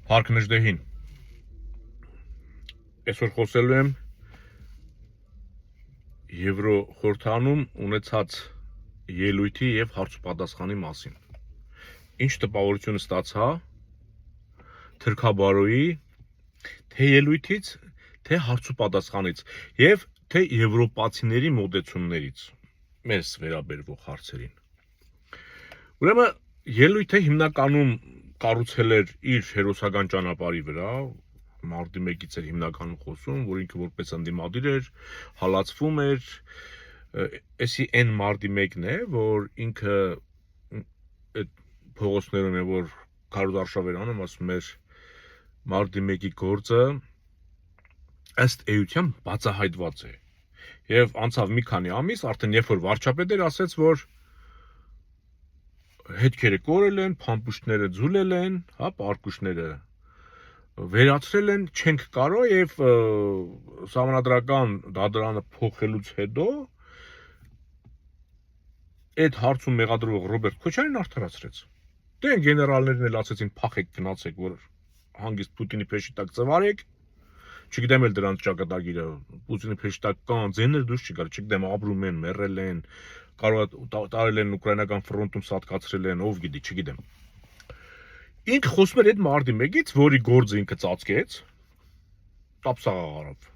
Հարկ-Նժդեհին այսօր խոսելու եմ Եվրոխորհրդանում ունեցած ելույթի եւ հարցուպատասխանի մասին։ Ինչ տպավորություն ստացա թրքաբարոյի թե ելույթից, թե հարցուպատասխանից եւ թե եվրոպացիների մոտեցումներից մեզ վերաբերվող հարցերին։ Ուրեմն ելույթը հիմնականում կառուցել էր իր հերոսական ճանապարհի վրա, մարտի 1-ից էր հիմնականում խոսում, որ ինքը որպես ընդդիմադիր էր, հալածվում էր, էսի այն մարտի 1-ն է, որ ինքը այդ փողոցներում է, որ Քարոզ Արշավերյանը ասում էր մարտի 1-ի գործը ըստ էության բացահայտված է։ Եվ անցավ մի քանի ամիս, արդեն երբ որ վարչապետ էր ասեց, որ հետքերը կորել են, փամփուշտները ձուլել են, հա, պարկուշները վերացրել են, չենք կարող եւ սահմանադրական դատարանը փոխելուց հետո այդ հարցում մեղադրվող Ռոբերտ Քոչարյանն արդարացրեց։ Դե գեներալներն էլ ասեցին փախեք գնացեք, որ հանգիստ Պուտինի փեշի տակ ծվարեք։ Չգիտեմ էլ դրանց ճակատագիրը, Պուտինի փեշի տակ կան, ձեներ դուրս չգար, չգիտեմ ապրում են, մեռել են, կարող տարել են ուկրաինական ֆրոնտում սատկացրել են, ով գիտի, չգիտեմ։ Ինքը խոսում էր այդ մարտի 1-ից, որի գործը ինքը ծածկեց, տապսաղ արավ։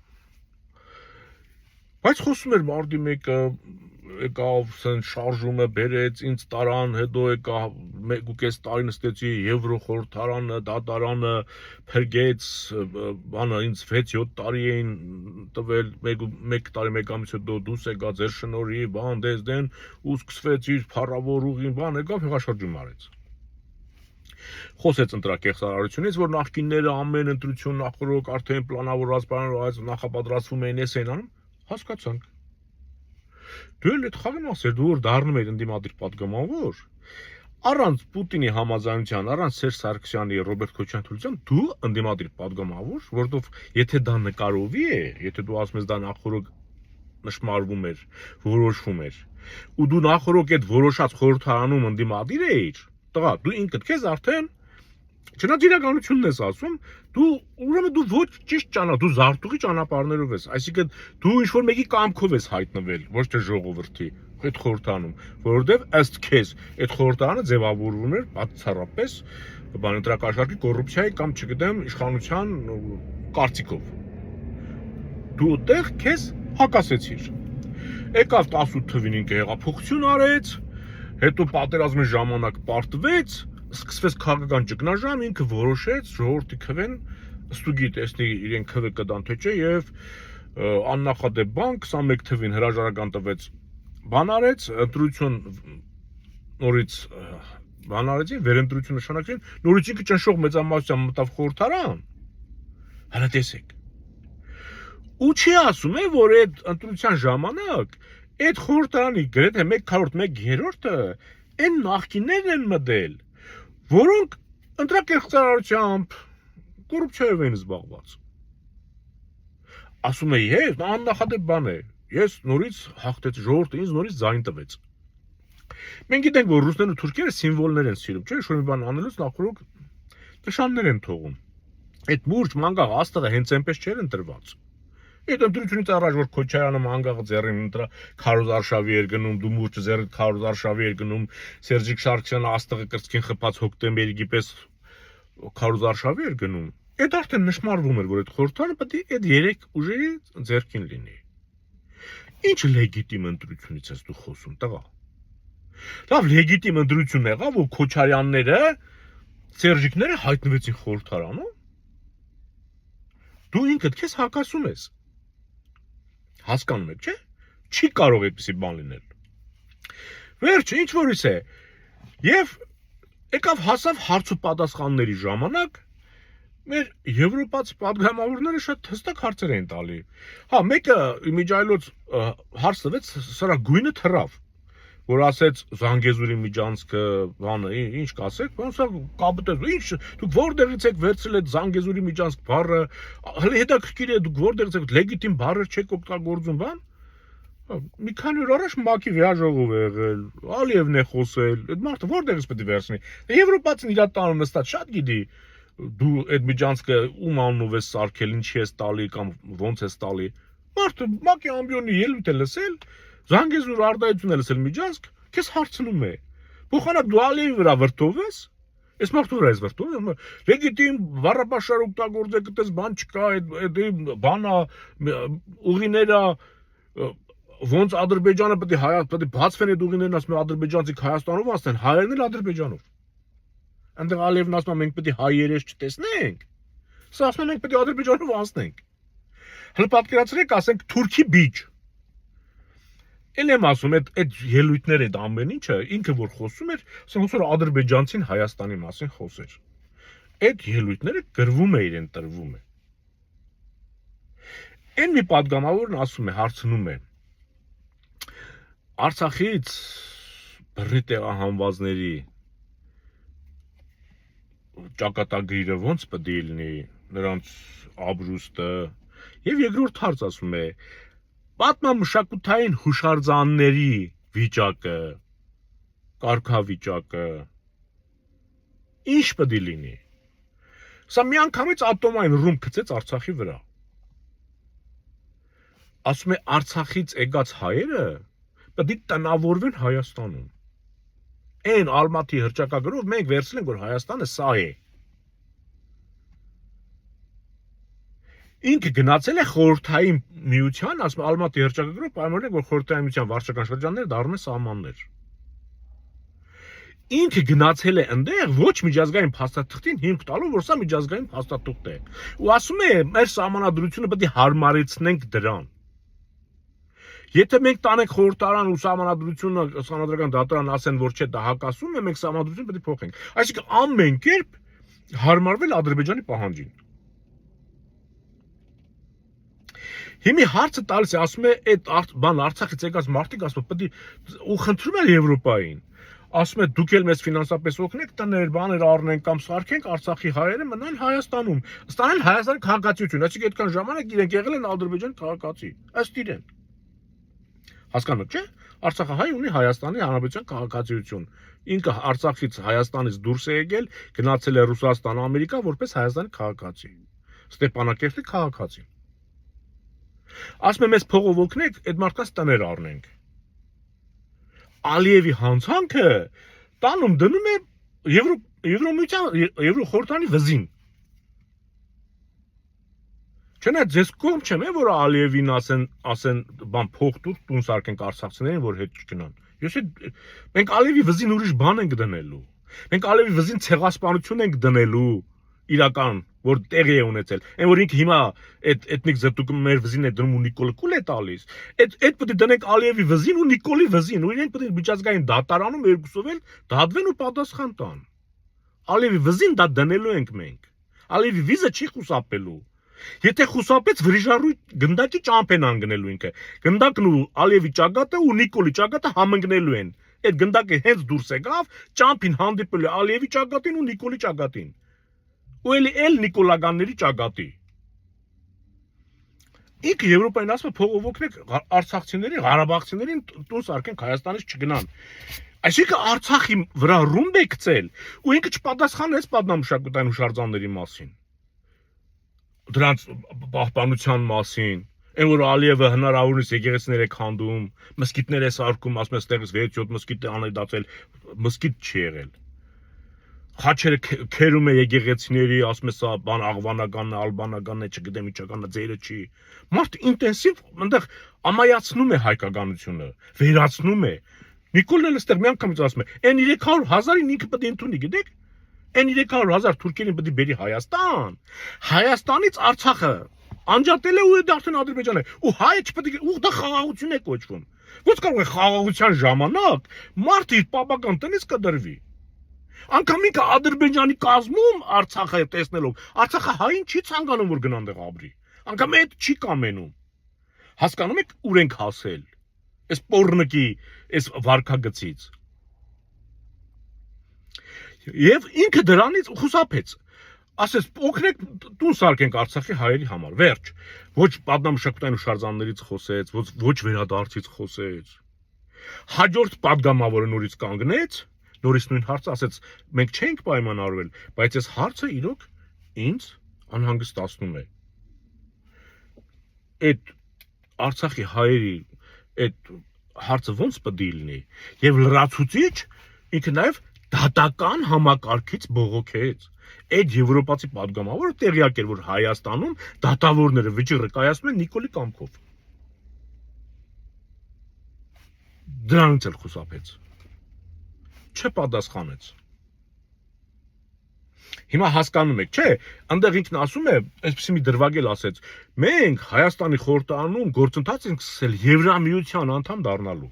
Բայց խոսում էր մարտի 1-ը եկավ, շարժումը բերեց, ինձ տարան, հետո եկա 1.5 տարի նստեցի Եվրոխորհրդարանը, դատարանը փրկեց, բանը ինձ 6-7 տարի էին տվել, 1 տարի 1 ամիս հետո դուրս եկա ձեր շնորհիվ, բան դեզդեն, ու սկսվեց իր փառավոր ուղին, բան եկավ հեղաշրջում արեց։ Խոսեց ընտրակեղծարարությունից, որ նախկինները ամեն ընտրություն նախորդ արդեն պլանավորված նախապատրաստվում էին էս այնան, հասկացանք։ Դու էլ այդ խաղը մասեր, դու որ դառնում ես ընդդիմադիր պատգամավոր, առանց Պուտինի համաձայնության, առանց Սերժ Սարգսյանի, Ռոբերտ Քոչարյանի թույլտվության, դու ընդդիմադիր պատգամավոր, որովհետև եթե դա նկարովի է, եթե դու ասում ես դա նախորդ նշмарվում էր, որոշվում էր, ու դու նախորդ այդ որոշած խորհրդարանում ընդդիմադիր էիր, տղա, դու ինքդ քեզ արդեն չնայած իրականությունն ես ասում, դու ուրեմն դու ոչ ճիշտ դու զարտուղի ճանապարհներով ես, այսինքն դու ինչ որ մեկի կամքով ես հայտնվել, ոչ թե ժողովրդի այդ խորհրդանում, որովհետև ըստ քեզ այդ խորհրդարանը ձևավորվում էր բացառապես բանընտրակաշառքի կոռուպցիայի կամ չգիտեմ իշխանության կարծիքով։ Դու այդտեղ քեզ հակասեցիր։ Եկավ 18 թվին ինքը հեղափոխություն արեց, հետո պատերազմի ժամանակ պարտվեց, սկսվեց քաղաքական ճգնաժամ, ինքը որոշեց ժողովրդի քվեն ստուգի տեսնի իրեն քվը կդան թե չէ եւ աննախադեպ բան 21 թվին հրաժարական տվեց, բան արեց, ընտրություն նորից բան արեցին, վերընտրություն նշանակեցին, նորից ինքը ճնշող մեծամասնությամբ մտավ խորհրդարան։ Հələ տեսեք։ Ու չի ասում է, որ այդ ընտրության ժամանակ այդ խորհրդարանի գրեթե 1/4-1/3-ը այն նախկիններն են մտել, որոնք ընտրակեղծարարությամբ կոռուպցիայով են զբաղված։ Ասում է, ես աննախադեպ բան է, ես նորից հաղթեցի, ժողովուրդը ինձ նորից ձայն տվեց։ Մենք գիտենք, որ ռուսներն ու թուրքերը սիմվոլներ են սիրում, չէ՞, որ մի բան անելուց նախորդ նշաններ են թողում։ Այդ մուրջ մանգաղ աստղը հենց այնպես չէր ընտրված։ Այդ ընտրությունից առաջ որ Քոչարյանը մանգաղը ձեռին ընտրա Քարոզ Արշավի էր գնում, դու մուրճը ձեռին Քարոզ Արշավի էր գնում, Սերժիկ Սարգսյանը աստղը կրծքին խփած հոկտեմբերի պես Քարոզ Արշավի էր գնում։ Այդ արդեն նշмарվում էր, որ այդ խորհրդարանը պետք է այդ 3 ուժերի ձեռքին լինի։ Ինչ լեգիտիմ ընտրությունից ես դու խոսում, տղա։ Լավ, լեգիտիմ ընտրություն եղավ, որ Քոչարյանները, Սերժիկները հայտնվեցին խորհրդարանում։ Դու ինքդ քեզ հակասում ես։ Հասկանում եք, չէ՞։ Չի կարող այդպեսի բան լինել։ Վերջը ինչ որից է։ Եվ եկավ հասավ հարց ու պատասխանների ժամանակ մեր եվրոպացի պատգամավորները շատ հստակ հարցեր էին տալի։ Հա, մեկը իմիջայլոց հարց տվեց, սրա գույնը թռավ, որ ասեց Զանգեզուրի միջանցքը, բանը, ինչ կասեք, ոնց է կապտես, ինչ դուք որտեղից եք վերցրել այդ Զանգեզուրի միջանցք բառը, հələ հետաքրքիր է դուք որտեղից եք լեգիտիմ բառեր չեք օգտագործում, բան։ Մի քանի օր առաջ ՄԱԿ-ի վեաժողով է եղել, Ալիևն է խոսել, այդ մարդը որտեղից պետք է վերցնի։ Եվրոպացին իր տանը նստած շատ գիտի, դու այդ միջանցքը ում անունով ես սարքել, ինչի ես տալի կամ ոնց ես տալի։ Մարդը մակի ամբիոնի ելույթ է լսել, Զանգեզուր արտահայտություն է լսել միջանցք, քեզ հարցնում է։ Փոխանակ դու Ալիևի վրա վրդովես, այս մարդու վրա ես վրդովում, լեգիտիմ բառապաշար օգտագործեք, այդպես բան չկա, այդ բանա ուղիները ոնց Ադրբեջանը պետք է բացվեն այդ ուղիներն, ասում են ադրբեջանցիք Հայաստանով անցնեն, հայերն էլ Ադրբեջանով։ Այնտեղ Ալիևն ասում է մենք պետք է հայ երես չտեսնենք։ Սա ասում են մենք պետք է Ադրբեջանով անցնենք։ Հələ պատկերացրեք, ասենք Թուրքի բիճ։ Էլ եմ ասում, այդ ելույթները, այդ ամեն ինչը ինքը որ խոսում էր, ասենք որ ադրբեջանցին Հայաստանի մասին խոսեր։ Այդ ելույթները գրվում է իրեն տրվում է։ Այն մի պատգամավորն ասում է, հարցնում է. Արցախից բռնի տեղահանվածների ճակատագրիրը ոնց պետք է լինի, նրանց ապրուստը, եւ երկրորդ հարց ասում է. պատմամշակութային հուշարձանների վիճակը, կարգավիճակը ինչ պետք է լինի։ Սա միանգամից ատոմային ռումբ գցեց Արցախի վրա։ Ասում է Արցախից եկած հայերը պետք է տնավորվեն Հայաստանում։ Այն Ալմատի հռչակագրով մենք վերցնենք, որ Հայաստանը սա է։ Ինքը գնացել է խորհրդային միության, ասում Ալմատի հռչակագրով պայմանավորել, որ խորհրդային միության վարչական շրջանները դառնում են սահմաններ։ Ինքը գնացել է այնտեղ ոչ միջազգային փաստաթղթին հիմք տալով, որ սա միջազգային փաստաթուղթ է։ Ու ասում է, մեր սահմանադրությունը պետք է հարմարեցնենք դրան։ Եթե մենք տանենք խորհրդարան ու սահմանադրությունը սահմանադրական դատարան ասեն, որ չէ, դա հակասում է, մենք սահմանադրությունը պետք է փոխենք։ Այսինքն ամեն կերպ հարմարվել Ադրբեջանի պահանջին։ Հիմի հարցը տալիս է, ասում է, այդ բան Արցախից եկած մարդիկ ասում պետք է ու խնդրում են Եվրոպային։ Ասում է դուք էլ մեզ ֆինանսապես օգնեք, տներ, բաներ առնենք կամ սարքենք, Արցախի հայերը մնան Հայաստանում, ստանան Հայաստանի քաղաքացիություն, այսինքն այդքան ժամանակ իրենք եղել են Ադրբեջանի քաղաքացի, ըստ իրեն։ Հասկանում եք, չէ՞։ Արցախը հայ ունի Հայաստանի Հանրապետության քաղաքացիություն։ Ինքը Արցախից Հայաստանից դուրս է եկել, գնացել է Ռուսաստան, Ամերիկա որպես Հայաստանի քաղաքացի։ Ստեփանակերտի քաղաքացի։ Ասում եմ, մեզ փողով օգնեք, այդ մարդկանց տներ առնենք։ Ալիևի հանցանքը տանում դնում է Եվրոխորհրդանի վզին։ Չնայած ձեզ կողմ չեմ, որ Ալիևին ասեն բան փող տուն սարքենք արցախցիներին, որ հետ չգնան։ Մենք Ալիևի վզին ուրիշ բան ենք դնելու։ Մենք Ալիևի վզին ցեղասպանություն ենք դնելու իրական, որ տեղի է ունեցել։ Այն որ ինքը հիմա այդ էթնիկ զտուկը մեր վզին է դնում ու Նիկոլը կուլ է տալիս։ Այդ պետք է դնենք Ալիևի վզին ու Նիկոլի վզին, ու իրենք պետք է միջազգային դատարանում երկուսով էլ դատվեն ու պատասխան տան։ Ալիևի վզին դա դնելու ենք մենք։ Ալիևի վիզը չի խուսափելու։ Եթե խուսափեց վրիժառույթ գնդակի ճամփ են անգնելու ինքը։ Գնդակն ու Ալիևի ճակատը ու Նիկոլի ճակատը համընկնելու են։ Այդ գնդակը հենց դուրս եկավ, ճամփին հանդիպել է Ալիևի ճակատին ու Նիկոլի ճակատին։ Ու էլ Նիկոլականների ճակատի։ Ինքը Եվրոպային ասում է փողով օգնեք արցախցիների, ղարաբաղցիներին տուն սարքենք Հայաստանից չգնան։ Այսինքն Արցախի վրա ռումբ է գցել ու ինքը չպատասխանեց պատմամշակութային հուշարձանների մասին։ Դրանց պահպանության մասին, այն որ Ալիևը հնարավորինս եկեղեցիներ է քանդում, մսկիթներ է սարքում, ասում է ստեղից 6-7 մսկիթ է անեդացել, մսկիթ չի եղել։ Խաչերը քերում է եկեղեցիների, ասում է սա բան աղվանականն է, ալբանականն է, չգիտեմ ինչականն է, ձերը չի։ Մարդ ինտենսիվ այնտեղ ամայացնում է հայկականությունը, վերացնում է։ Նիկոլն էլ այստեղ միանգամից ասում է, այն 300,000-ին ինքը պետք է ընդունի, գիտեք։ Այն 300,000 թուրքերին պետք է բերի Հայաստան։ Հայաստանից Արցախը անջատել է ու դա արդեն Ադրբեջան է։ Ու հայը չպետք է, ու դա խաղաղություն է կոչվում։ Ոնց կարող է խաղաղության ժամանակ մարդը իր պապական տնից կդրվի։ Անկամ ինքը Ադրբեջանի կազմում Արցախը տեսնելով, Արցախը հային չի ցանկանում որ գնան դեղ ապրի։ Անկամ այդ չի կամենում։ Հասկանում եք ուր ենք հասել։ Այս պոռնկի, այս վարքագծից։ Եվ ինքը դրանից խուսափեց։ Ասես օգնեք տուն սարքենք Արցախի հայերի համար։ Վերջ։ Ոչ պատմամշակութային հուշարձաններից խոսեց, ոչ վերադարձից խոսեց։ Հաջորդ պատգամավորը նորից կանգնեց, նորից նույն հարցը ասեց, մենք չենք պայմանավորվել, բայց այս հարցը իրոք ինձ անհանգստացնում է այդ Արցախի հայերի այդ հարցը ոնց պետք է լինի եւ լրացուցիչ ինքը նաեւ դատական համակարգից բողոքեց այդ եվրոպացի падգամավորը տեղյակ էր որ Հայաստանում դատավորները վճիռը կայացնում են Նիկոլի կամքով դրանից էլ խուսափեց չպատասխանեց Հիմա հասկանում եք, չէ, այնտեղ ինքն ասում է, այսպեսի մի դրվագել ասեց, մենք Հայաստանի խորհրդարանում գործընթաց ենք սկսել Եվրամիության անդամ դառնալու։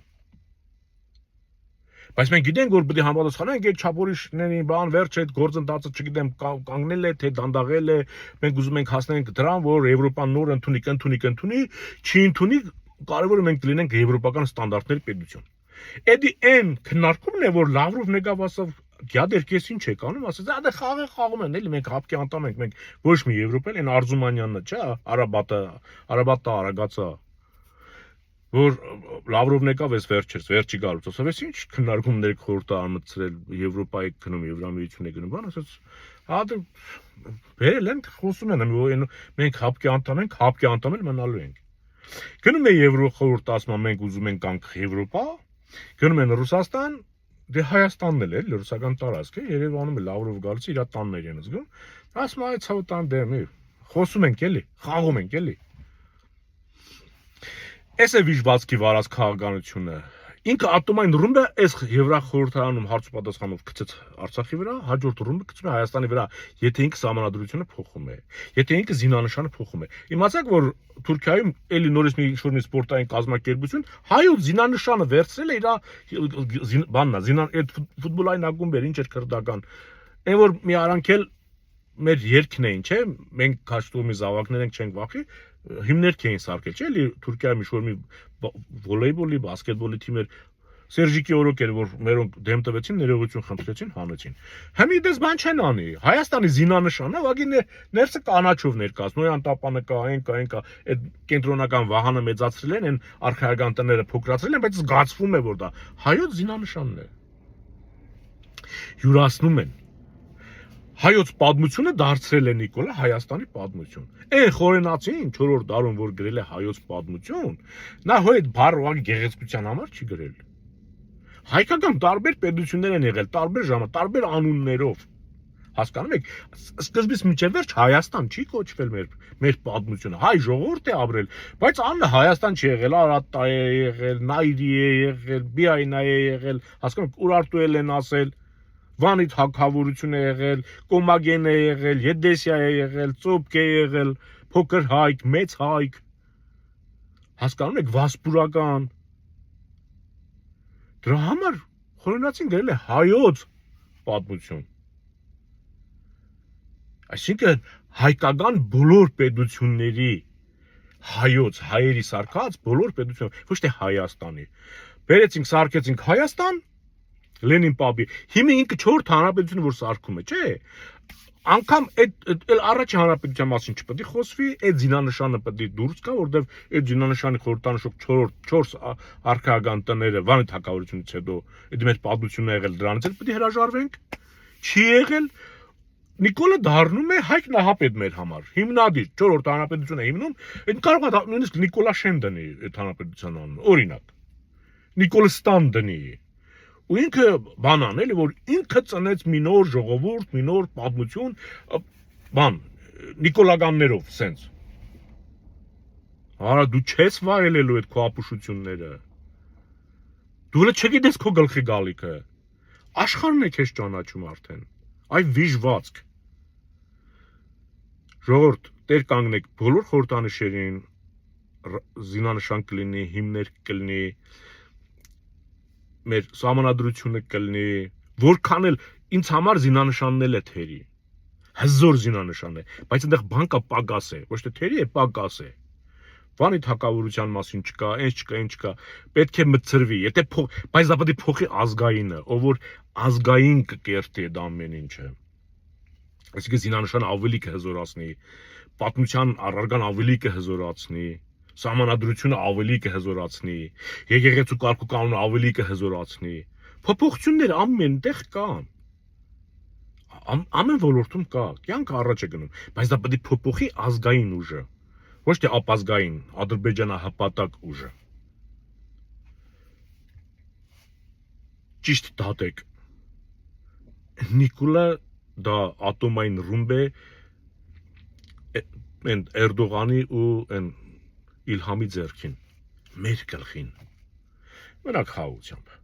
Բայց մենք գիտենք, որ պետք է համապատասխանենք այդ չափորոշիչների բան վերջ այդ գործընթացը, չգիտեմ, կանգնել է, թե դանդաղել է, մենք ուզում ենք հասնենք դրան, որ Եվրոպան նոր ընդունի, չի ընդունի, կարևորը մենք լինենք եվրոպական ստանդարտների պետություն։ Էդի այն քննարկումն է, որ Լավրովն եկավ ասավ Գյադերքես ինչ եք անում, ասեց, «Ադե խաղում են, էլի մենք հապկի անդամ ենք, մենք ոչ մի Եվրոպա են Արզումանյանն, չէ, Արաբատա, Արագացա, որ Լավրովն եկավ էս վերջի գալուց, ասավ, «Էս ինչ քննարկումներ խորհրդարան մտցրել, Եվրոպայի գնում, Եվրամիություն է գնում», բան ասեց, «Ադե բերել են, խոսում են, մենք հապկի անդամ ենք, հապկի անդամ էլ մնալու ենք»։ Գնում է Եվրոխորհուրդ ասում, մենք ուզում ենք գանք Եվրոպա, գնում են Ռուսաստան Դե Հայաստանն էլ է, ռուսական տարածք է, Երևանում է Լավրով գալիս իր տաններ են զգում, ասում է ցավը տան դեմ է, խոսում ենք էլի, խաղում ենք էլի։ Էս է վիժվածքի վարած քաղաքականությունը։ Ինքը ատոմային ռումբը այս Եվրախորհրդարանում հարց ու պատասխանով գցեց Արցախի վրա, հաջորդ ռումբը գցում է Հայաստանի վրա, եթե ինքը սահմանադրությունը փոխում է, եթե ինքը զինանշանը փոխում է։ Իմացաք, որ Թուրքիայում էլի նորից մի ինչ-որ մի սպորտային կազմակերպություն հայոց զինանշանը վերցրել է իր բաննա, այդ ֆուտբոլային ակումբեր, ինչ էր քրդական։ Այն որ մի արանքել մեր երկն էին, չէ՞, մենք քաշտումի զավակներ ենք, չենք վախի, հիմներք էին սարքել, չէ՞, էլի Թուրքիայում ինչ-որ մի վոլեյբոլի, բասկետբոլի թիմեր Սերժիկի օրոք էր, որ մերոնք դեմ տվեցին, ներողություն խնդրեցին, հանեցին։ Հիմա դες բան չեն անի։ Հայաստանի զինանշանը վագի ներսը կանաչով ներկայացնում, նոյան տապանը կա, այն կա, այդ կենտրոնական վահանը մեծացրել են, այն արխայական տները փոքրացրել են, բայց զգացվում է, որ դա հայոց զինանշանն է։ Յուրացնում են։ Հայոց պատմությունը դարձրել է Նիկոլը Հայաստանի պատմություն։ Այն խորենացին 4-րդ դարում, որ գրել է հայոց պատմություն, նա հո այդ բառը գեղեցկության համար չի գրել։ Հայկական տարբեր պետություններ են եղել, տարբեր ժամանակ, տարբեր անուններով։ Հասկանում եք, սկզբից մինչև վերջ Հայաստան չի կոչվել մեր պատմությունը։ Հայ ժողովուրդ է ապրել, բայց աննը Հայաստան չի եղել, Արատա է եղել, Նայրի է եղել, Բիայնա է եղել, հասկանում եք, Ուրարտուել են ասել, Վանի թագավորություն է եղել, Կոմագեն է եղել, Եդեսիա է եղել, Ծոպկ է եղել, Փոքր Հայք, Մեծ Հայք։ Հասկանում եք, Վասպուրական։ Դրա համար խորենացին գրել է հայոց պատմություն։ Այսինքն հայկական բոլոր պետությունների հայոց, հայերի սարքած բոլոր պետություն, ոչ թե Հայաստանի։ Բերեցինք, սարքեցինք Հայաստան, Լենին պապի, հիմա ինքը 4 հանրապետություն որ սարքում է, չէ։ Անկամ այդ առաջի հանրապետության մասին չպետք է խոսվի, այդ զինանշանը պետք է դուրս գա, որովհետև այդ զինանշանի խորհրդանշող 4 արխայական տները Վանի թագավորությունից հետո այդ մեր պատմությունն է եղել, դրանից էլ պետք է հրաժարվենք։ Չի եղել։ Նիկոլը դառնում է Հայկ Նահապետ մեր համար։ Հիմնադիր 4-րդ հանրապետությունը հիմնում, այդ կարող է նույնիսկ Նիկոլաշեն դնի այդ հանրապետության անունը, օրինակ։ Նիկոլստան դնի։ Ու ինքը բանան էլի, որ ինքը ծնեց մի նոր ժողովուրդ, մի նոր պատմություն, բան, նիկոլականներով, սենց։ Արա դու չես վայելելու այդ քո ապուշությունները։ Դու էլ չգիտես քո գլխի գալիքը։ Աշխարհն է քեզ ճանաչում արդեն։ Այ վիժվածք։ Ժողովուրդ, տեր կանգնեք բոլոր խորհրդանիշերին, զինանշան կլինի, հիմներ կլինի, մեր սահմանադրությունը կլինի, որքան էլ ինձ համար զինանշանն էլ է թերի։ Հզոր զինանշան է, բայց այնտեղ բան կա պակաս է, ոչ թե թերի է, պակաս է։ Վանի թագավորության մասին չկա, այնց չկա, ինչ չկա, պետք է մտցրվի, եթե բայց դա պետք է փոխի ազգայինը, ով որ ազգային կկերտի այդ ամեն ինչը։ Այսինքն զինանշանը ավելի կհզորացնի, պատմության առարգան ավելի կհզորացնի, սահմանադրությունը ավելի կհզորացնի, եկեղեցու կարգու կանոնը ավելի կհզորացնի։ Փոփոխությունները ամեն տեղ կան։ Ամեն ոլորտում կա, կյանքը առաջ է գնում, բայց դա պետք է փոփոխի ազգային ուժը, ոչ թե ապազգային, ադրբեջանահպատակ ուժը։ Ճիշտ դատեք։ Նիկոլա դա ատոմային ռումբ է են Էրդողանի ու են Իլհամի ձեռքին, մեր գլխին։ Մնաք խաղաղությամբ։